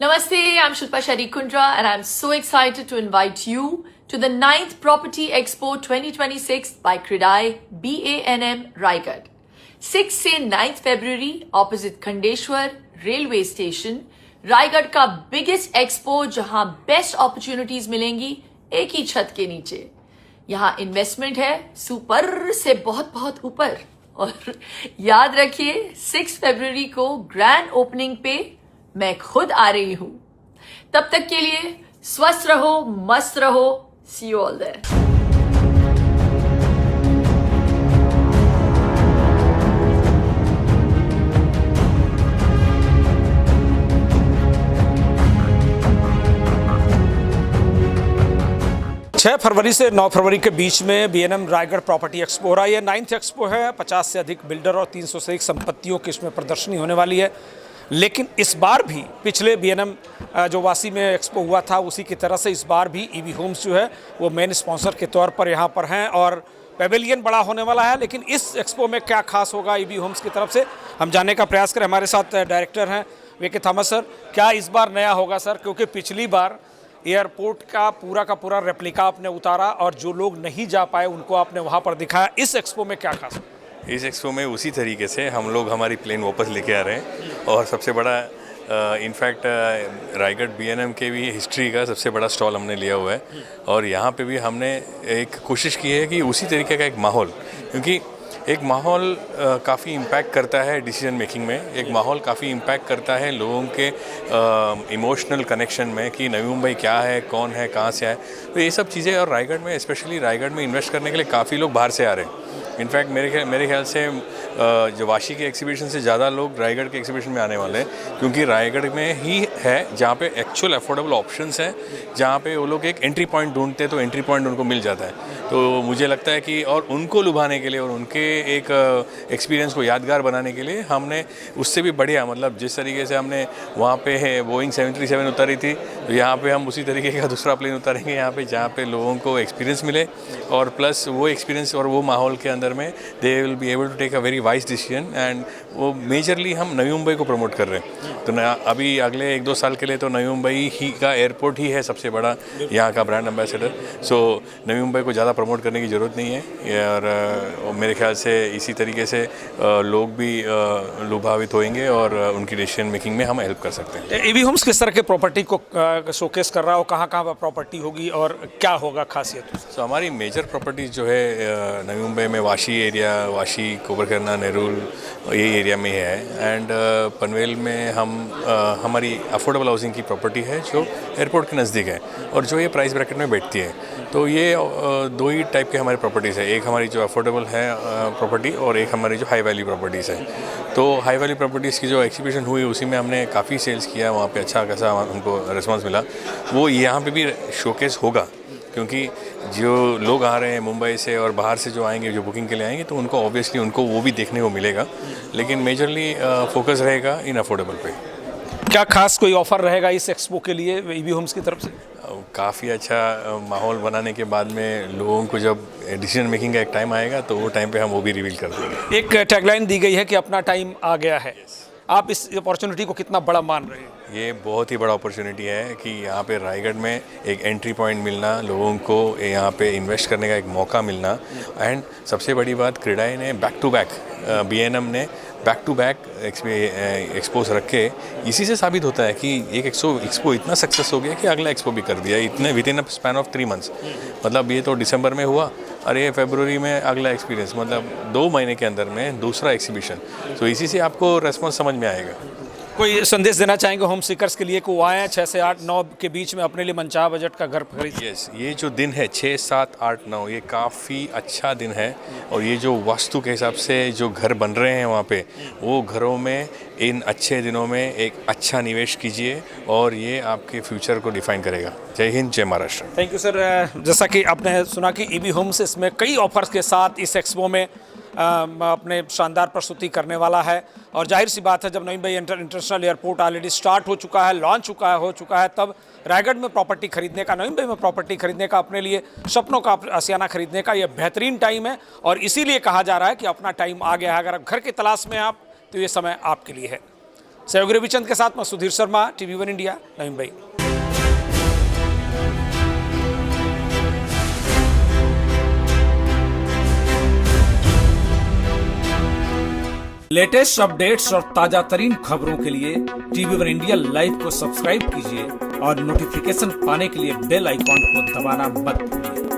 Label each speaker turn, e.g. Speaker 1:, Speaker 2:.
Speaker 1: Namaste, I'm Shilpa Sharikundra and I'm so excited to invite you to the 9th Property Expo 2026 by Credai BANM Raigad. 6 से 9th February opposite Khandeshwar railway station Raigarh का biggest expo जहां best opportunities मिलेंगी एक ही छत के नीचे। यहां investment है सुपर से बहुत बहुत ऊपर। और याद रखिए 6 फरवरी को ग्रैंड ओपनिंग पे मैं खुद आ रही हूं। तब तक के लिए स्वस्थ रहो, मस्त रहो। सी यू ऑल देयर।
Speaker 2: 6 फरवरी से 9 फरवरी के बीच में बीएनएम रायगढ़ प्रॉपर्टी एक्सपो हो रहा है। ये 9th एक्सपो है। 50 से अधिक बिल्डर और 300 से अधिक संपत्तियों की इसमें प्रदर्शनी होने वाली है। लेकिन इस बार भी पिछले बीएनएम जो वासी में एक्सपो हुआ था उसी की तरह से इस बार भी ईवी होम्स जो है वो मेन स्पॉन्सर के तौर पर यहाँ पर हैं और पेवेलियन बड़ा होने वाला है। लेकिन इस एक्सपो में क्या खास होगा ईवी होम्स की तरफ से हम जानने का प्रयास करें। हमारे साथ डायरेक्टर हैं वीके थॉमस सर। क्या इस बार नया होगा सर? क्योंकि पिछली बार एयरपोर्ट का पूरा रेप्लिका आपने उतारा और जो लोग नहीं जा पाए उनको आपने वहाँ पर दिखाया। इस एक्सपो में क्या खास?
Speaker 3: इस एक्सपो में उसी तरीके से हम लोग हमारी प्लेन वापस लेके आ रहे हैं और सबसे बड़ा इनफैक्ट रायगढ़ बीएनएम के भी हिस्ट्री का सबसे बड़ा स्टॉल हमने लिया हुआ है और यहाँ पे भी हमने एक कोशिश की है कि उसी तरीके का एक माहौल, क्योंकि एक माहौल काफ़ी इम्पैक्ट करता है डिसीजन मेकिंग में, एक माहौल काफ़ी इम्पैक्ट करता है लोगों के इमोशनल कनेक्शन में कि नवी मुंबई क्या है, कौन है, कहाँ से आए। तो ये सब चीज़ें, और रायगढ़ में स्पेशली रायगढ़ में इन्वेस्ट करने के लिए काफ़ी लोग बाहर से आ रहे हैं। इनफैक्ट मेरे ख्याल से जो वाशी के एग्जीबिशन से ज़्यादा लोग रायगढ़ के एग्जीबिशन में आने वाले हैं, क्योंकि रायगढ़ में ही है जहाँ पे एक्चुअल अफोर्डेबल ऑप्शंस हैं, जहाँ पे वो लोग एक एंट्री पॉइंट ढूंढते हैं तो एंट्री पॉइंट उनको मिल जाता है। तो मुझे लगता है कि और उनको लुभाने के लिए और उनके एक एक्सपीरियंस को यादगार बनाने के लिए हमने उससे भी बढ़िया, मतलब जिस तरीके से हमने वहाँ पे है बोइंग 737 उतारी थी, तो यहाँ पे हम उसी तरीके का दूसरा प्लेन उतारेंगे यहाँ पे, जहाँ पे लोगों को एक्सपीरियंस मिले और प्लस वो एक्सपीरियंस और वो माहौल के अंदर में they will be able to take a very wise decision. And वो मेजरली हम नवी मुंबई को प्रमोट कर रहे हैं। तो अभी अगले 1-2 साल के लिए तो नवी मुंबई ही का एयरपोर्ट ही है सबसे बड़ा यहाँ का ब्रांड एम्बेसडर। सो नवी मुंबई को ज़्यादा प्रमोट करने की ज़रूरत नहीं है और मेरे ख्याल से इसी तरीके से लोग भी लुभावित होंगे और उनकी डिसीजन मेकिंग में हम हेल्प कर सकते हैं।
Speaker 2: ईवी होम्स किस तरह के प्रॉपर्टी को शोकेस कर रहा हो, कहाँ कहाँ प्रॉपर्टी होगी और क्या होगा खासियत?
Speaker 3: तो हमारी मेजर प्रॉपर्टीज़ जो है नवी मुंबई में वाशी एरिया, वाशी, कोबरकरना, नेरुल, ये एरिया में है। एंड पनवेल में हमारी अफोर्डेबल हाउसिंग की प्रॉपर्टी है जो एयरपोर्ट के नज़दीक है और जो ये प्राइस ब्रैकेट में बैठती है। तो ये 2 ही टाइप के हमारी प्रॉपर्टीज़ है, एक हमारी जो अफोर्डेबल है प्रॉपर्टी और एक हमारी जो हाई वैल्यू प्रॉपर्टीज़ है। तो हाई वैल्यू प्रॉपर्टीज़ की जो एग्जीबिशन हुई उसी में हमने काफ़ी सेल्स किया, वहाँ पे अच्छा खासा हमको रिस्पांस मिला। वो यहाँ पे भी शोकेस होगा, क्योंकि जो लोग आ रहे हैं मुंबई से और बाहर से जो आएंगे, जो बुकिंग के लिए आएंगे, तो उनको ऑब्वियसली उनको वो भी देखने को मिलेगा, लेकिन मेजरली फोकस रहेगा इन अफोर्डेबल पे।
Speaker 2: क्या खास कोई ऑफर रहेगा इस एक्सपो के लिए ईवी होम्स की तरफ से?
Speaker 3: काफ़ी अच्छा माहौल बनाने के बाद में लोगों को जब डिसीजन मेकिंग का एक टाइम आएगा तो वो टाइम पे हम वो भी रिवील कर देंगे।
Speaker 2: एक टैगलाइन दी गई है कि अपना टाइम आ गया है। आप इस अपॉर्चुनिटी को कितना बड़ा मान रहे हैं?
Speaker 3: ये बहुत ही बड़ा अपॉर्चुनिटी है कि यहाँ पे रायगढ़ में एक एंट्री पॉइंट मिलना, लोगों को यहाँ पे इन्वेस्ट करने का एक मौका मिलना। एंड सबसे बड़ी बात, क्रेडाई ने बैक टू बैक, बीएनएम ने बैक टू बैक एक्सपोज रख के इसी से साबित होता है कि एक एक्सपो इतना सक्सेस हो गया कि अगला एक्सपो भी कर दिया इतने with in a span of 3 months. मतलब ये तो दिसंबर में हुआ और ये फरवरी में अगला एक्सपीरियंस, मतलब 2 महीने के अंदर में दूसरा एग्जीबिशन। तो इसी से आपको रेस्पॉन्स समझ में आएगा।
Speaker 2: कोई संदेश देना चाहेंगे होम सीकर्स के लिए को आए 6 से 8-9 के बीच में अपने लिए मनचाहा बजट का घर खरीद?
Speaker 3: यस, ये जो दिन है 6, 7, 8, 9, ये काफ़ी अच्छा दिन है और ये जो वास्तु के हिसाब से जो घर बन रहे हैं वहाँ पे, वो घरों में इन अच्छे दिनों में एक अच्छा निवेश कीजिए और ये आपके फ्यूचर को डिफाइन करेगा। जय हिंद, जय महाराष्ट्र।
Speaker 2: Thank you sir. जैसा कि आपने सुना कि ईवी होम्स इसमें कई ऑफर्स के साथ इस एक्सपो में अपने शानदार प्रस्तुति करने वाला है और जाहिर सी बात है जब Navi Mumbai international airport already start हो चुका है, लॉन्च हो चुका है, तब रायगढ़ में प्रॉपर्टी खरीदने का, नवी मुंबई में प्रॉपर्टी खरीदने का, अपने लिए सपनों का आशियाना खरीदने का ये बेहतरीन टाइम है और इसीलिए कहा जा रहा है कि अपना टाइम आ गया है। अगर आप घर की तलाश में आप, तो ये समय आपके लिए है। सहयोगी रविचंद के साथ मैं Sudhir Sharma, TV1 India, Navi Mumbai. Latest updates और ताजा तरीन खबरों के लिए TV1 इंडिया लाइव को सब्सक्राइब कीजिए और नोटिफिकेशन पाने के लिए बेल आइकॉन को दबाना मत भूलिए।